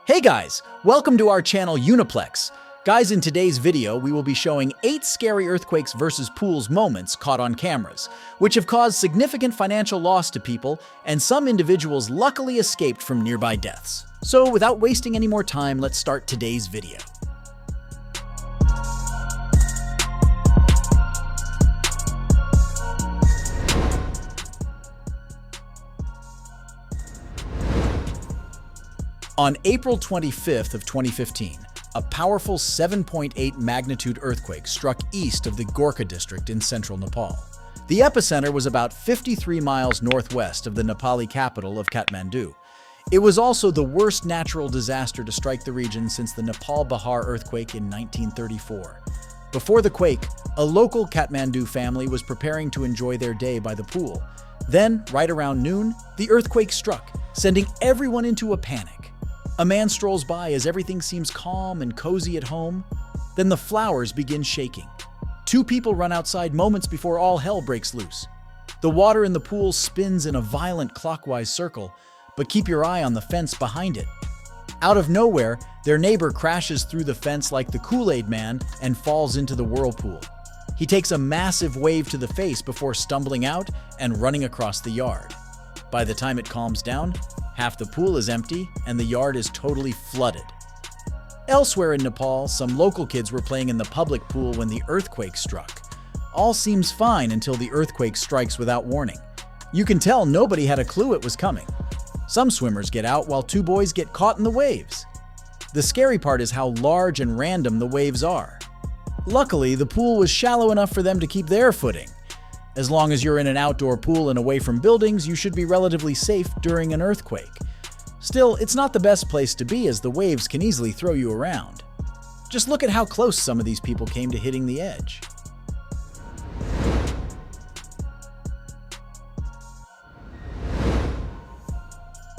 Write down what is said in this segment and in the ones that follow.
Hey guys, welcome to our channel Uniplex. Guys, in today's video, we will be showing 8 scary earthquakes versus pools moments caught on cameras, which have caused significant financial loss to people, and some individuals luckily escaped from nearby deaths. So without wasting any more time, let's start today's video. On April 25th of 2015, a powerful 7.8 magnitude earthquake struck east of the Gorkha district in central Nepal. The epicenter was about 53 miles northwest of the Nepali capital of Kathmandu. It was also the worst natural disaster to strike the region since the Nepal Bihar earthquake in 1934. Before the quake, a local Kathmandu family was preparing to enjoy their day by the pool. Then, right around noon, the earthquake struck, sending everyone into a panic. A man strolls by as everything seems calm and cozy at home. Then the flowers begin shaking. 2 people run outside moments before all hell breaks loose. The water in the pool spins in a violent clockwise circle, but keep your eye on the fence behind it. Out of nowhere, their neighbor crashes through the fence like the Kool-Aid man and falls into the whirlpool. He takes a massive wave to the face before stumbling out and running across the yard. By the time it calms down, half the pool is empty and the yard is totally flooded. Elsewhere in Nepal, some local kids were playing in the public pool when the earthquake struck. All seems fine until the earthquake strikes without warning. You can tell nobody had a clue it was coming. Some swimmers get out while 2 boys get caught in the waves. The scary part is how large and random the waves are. Luckily, the pool was shallow enough for them to keep their footing. As long as you're in an outdoor pool and away from buildings, you should be relatively safe during an earthquake. Still, it's not the best place to be as the waves can easily throw you around. Just look at how close some of these people came to hitting the edge.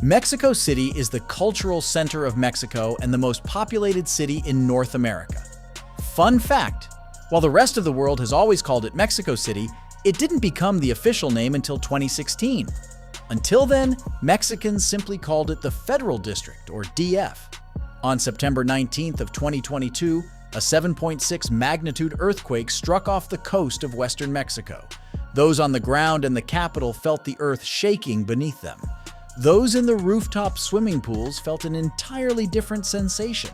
Mexico City is the cultural center of Mexico and the most populated city in North America. Fun fact, while the rest of the world has always called it Mexico City, it didn't become the official name until 2016. Until then, Mexicans simply called it the Federal District, or DF. On September 19th of 2022, a 7.6 magnitude earthquake struck off the coast of western Mexico. Those on the ground and the capital felt the earth shaking beneath them. Those in the rooftop swimming pools felt an entirely different sensation.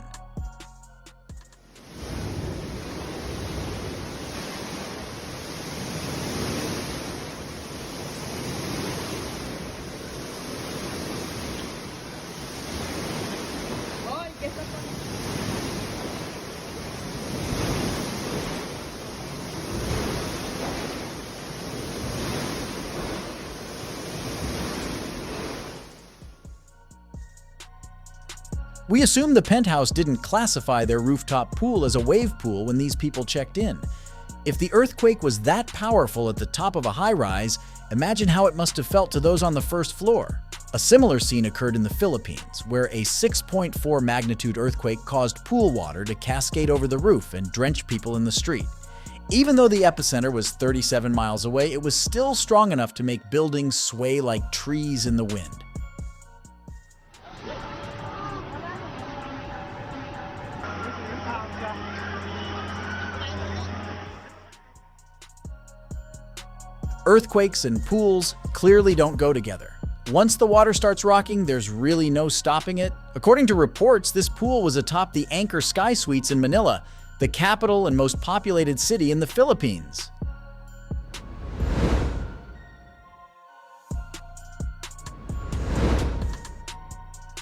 We assume the penthouse didn't classify their rooftop pool as a wave pool when these people checked in. If the earthquake was that powerful at the top of a high-rise, imagine how it must have felt to those on the first floor. A similar scene occurred in the Philippines, where a 6.4 magnitude earthquake caused pool water to cascade over the roof and drench people in the street. Even though the epicenter was 37 miles away, it was still strong enough to make buildings sway like trees in the wind. Earthquakes and pools clearly don't go together. Once the water starts rocking, there's really no stopping it. According to reports, this pool was atop the Anchor Sky Suites in Manila, the capital and most populated city in the Philippines.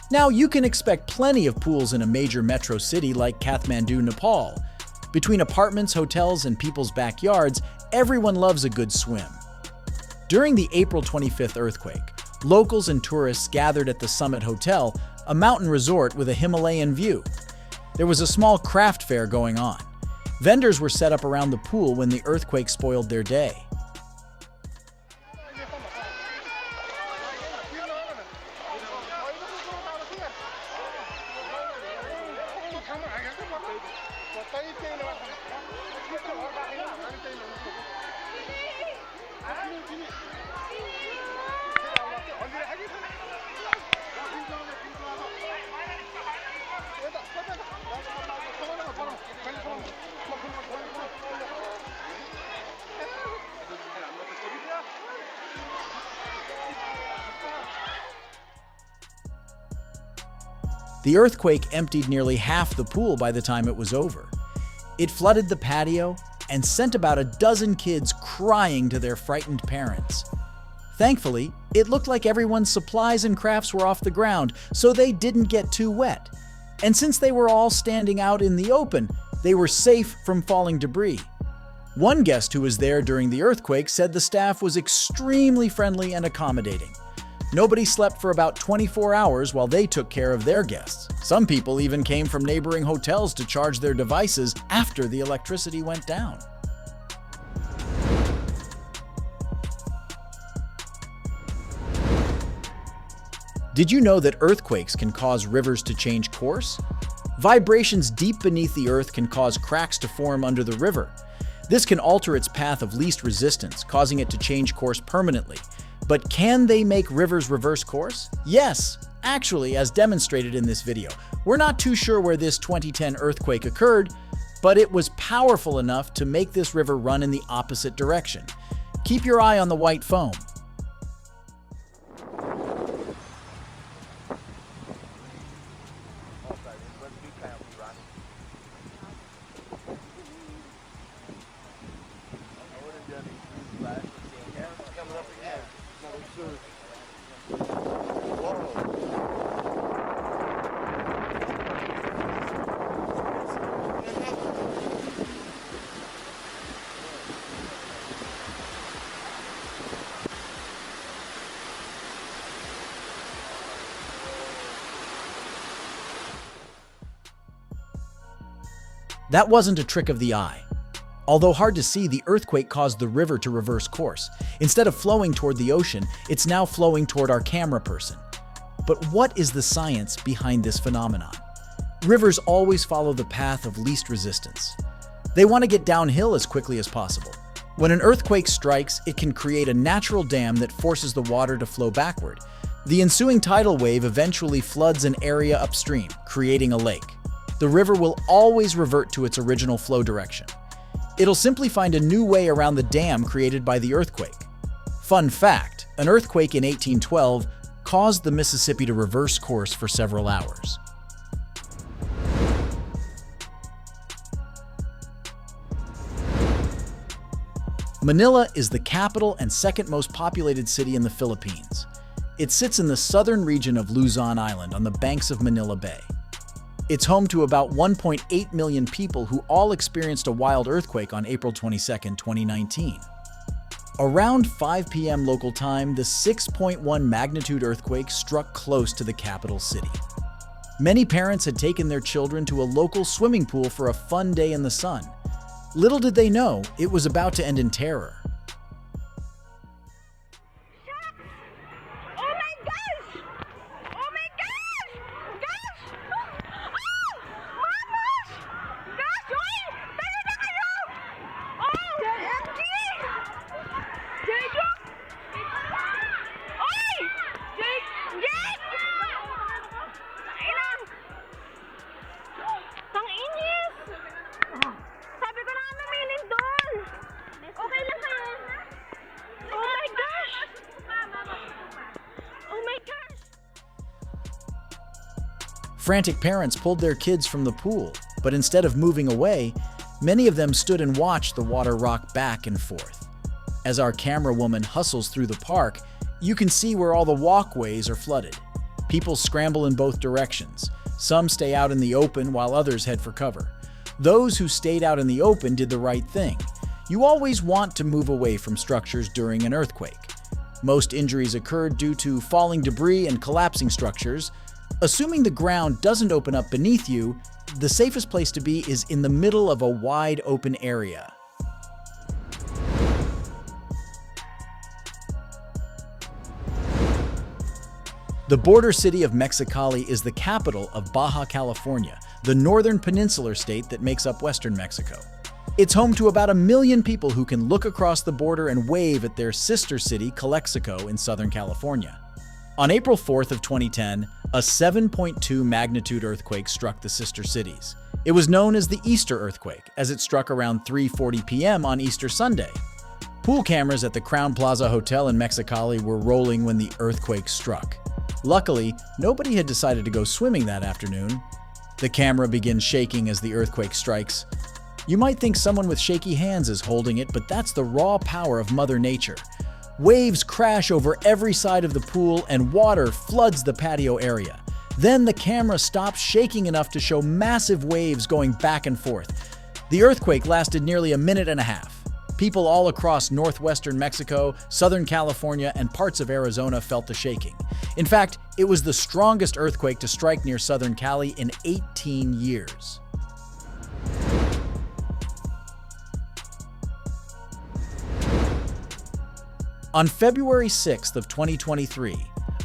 Now, you can expect plenty of pools in a major metro city like Kathmandu, Nepal. Between apartments, hotels, and people's backyards, everyone loves a good swim. During the April 25th earthquake, locals and tourists gathered at the Summit Hotel, a mountain resort with a Himalayan view. There was a small craft fair going on. Vendors were set up around the pool when the earthquake spoiled their day. The earthquake emptied nearly half the pool by the time it was over. It flooded the patio and sent about a dozen kids crying to their frightened parents. Thankfully, it looked like everyone's supplies and crafts were off the ground, so they didn't get too wet. And since they were all standing out in the open, they were safe from falling debris. One guest who was there during the earthquake said the staff was extremely friendly and accommodating. Nobody slept for about 24 hours while they took care of their guests. Some people even came from neighboring hotels to charge their devices after the electricity went down. Did you know that earthquakes can cause rivers to change course? Vibrations deep beneath the earth can cause cracks to form under the river. This can alter its path of least resistance, causing it to change course permanently. But can they make rivers reverse course? Yes, actually, as demonstrated in this video. We're not too sure where this 2010 earthquake occurred, but it was powerful enough to make this river run in the opposite direction. Keep your eye on the white foam. That wasn't a trick of the eye. Although hard to see, the earthquake caused the river to reverse course. Instead of flowing toward the ocean, it's now flowing toward our camera person. But what is the science behind this phenomenon? Rivers always follow the path of least resistance. They want to get downhill as quickly as possible. When an earthquake strikes, it can create a natural dam that forces the water to flow backward. The ensuing tidal wave eventually floods an area upstream, creating a lake. The river will always revert to its original flow direction. It'll simply find a new way around the dam created by the earthquake. Fun fact, an earthquake in 1812 caused the Mississippi to reverse course for several hours. Manila is the capital and second most populated city in the Philippines. It sits in the southern region of Luzon Island on the banks of Manila Bay. It's home to about 1.8 million people who all experienced a wild earthquake on April 22, 2019. Around 5 p.m. local time, the 6.1 magnitude earthquake struck close to the capital city. Many parents had taken their children to a local swimming pool for a fun day in the sun. Little did they know, it was about to end in terror. Frantic parents pulled their kids from the pool, but instead of moving away, many of them stood and watched the water rock back and forth. As our camera woman hustles through the park, you can see where all the walkways are flooded. People scramble in both directions. Some stay out in the open while others head for cover. Those who stayed out in the open did the right thing. You always want to move away from structures during an earthquake. Most injuries occurred due to falling debris and collapsing structures. Assuming the ground doesn't open up beneath you, the safest place to be is in the middle of a wide open area. The border city of Mexicali is the capital of Baja California, the northern peninsular state that makes up western Mexico. It's home to about 1 million people who can look across the border and wave at their sister city, Calexico, in Southern California. On April 4th of 2010, a 7.2 magnitude earthquake struck the sister cities. It was known as the Easter earthquake, as it struck around 3:40 p.m. on Easter Sunday. Pool cameras at the Crown Plaza Hotel in Mexicali were rolling when the earthquake struck. Luckily, nobody had decided to go swimming that afternoon. The camera begins shaking as the earthquake strikes. You might think someone with shaky hands is holding it, but that's the raw power of Mother Nature. Waves crash over every side of the pool and water floods the patio area. Then the camera stops shaking enough to show massive waves going back and forth. The earthquake lasted nearly a minute and a half. People all across northwestern Mexico, southern California, and parts of Arizona felt the shaking. In fact, it was the strongest earthquake to strike near southern Cali in 18 years. On February 6th of 2023,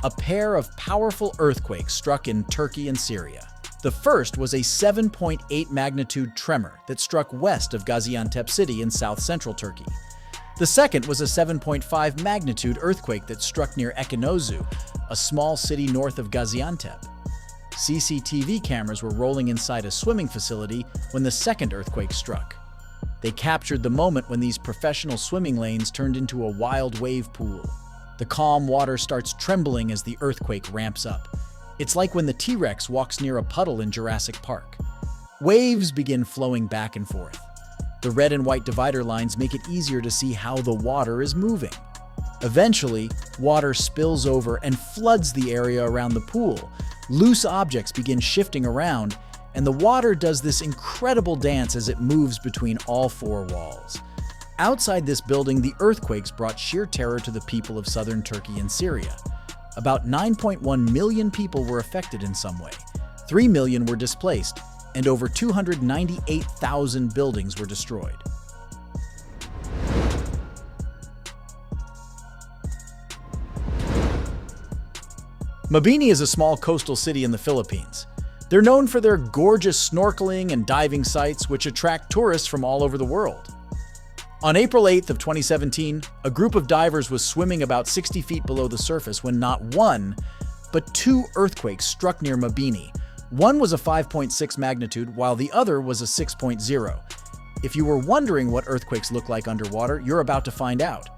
a pair of powerful earthquakes struck in Turkey and Syria. The first was a 7.8 magnitude tremor that struck west of Gaziantep city in south-central Turkey. The second was a 7.5 magnitude earthquake that struck near Ekinozu, a small city north of Gaziantep. CCTV cameras were rolling inside a swimming facility when the second earthquake struck. They captured the moment when these professional swimming lanes turned into a wild wave pool. The calm water starts trembling as the earthquake ramps up. It's like when the T-Rex walks near a puddle in Jurassic Park. Waves begin flowing back and forth. The red and white divider lines make it easier to see how the water is moving. Eventually, water spills over and floods the area around the pool. Loose objects begin shifting around, and the water does this incredible dance as it moves between all four walls. Outside this building, the earthquakes brought sheer terror to the people of southern Turkey and Syria. About 9.1 million people were affected in some way. 3 million were displaced, and over 298,000 buildings were destroyed. Mabini is a small coastal city in the Philippines. They're known for their gorgeous snorkeling and diving sites, which attract tourists from all over the world. On April 8th of 2017, a group of divers was swimming about 60 feet below the surface when not one, but two earthquakes struck near Mabini. One was a 5.6 magnitude, while the other was a 6.0. If you were wondering what earthquakes look like underwater, you're about to find out.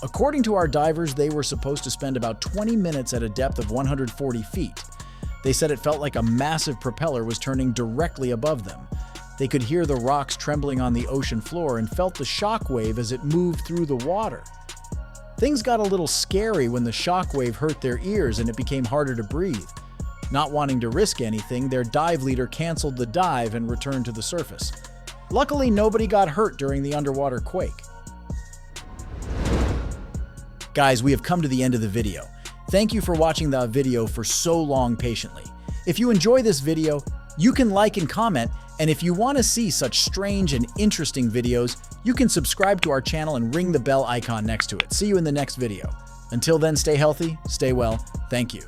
According to our divers, they were supposed to spend about 20 minutes at a depth of 140 feet. They said it felt like a massive propeller was turning directly above them. They could hear the rocks trembling on the ocean floor and felt the shock wave as it moved through the water. Things got a little scary when the shock wave hurt their ears and it became harder to breathe. Not wanting to risk anything, their dive leader canceled the dive and returned to the surface. Luckily, nobody got hurt during the underwater quake. Guys, we have come to the end of the video. Thank you for watching the video for so long patiently. If you enjoy this video, you can like and comment, and if you want to see such strange and interesting videos, you can subscribe to our channel and ring the bell icon next to it. See you in the next video. Until then, stay healthy, stay well, thank you.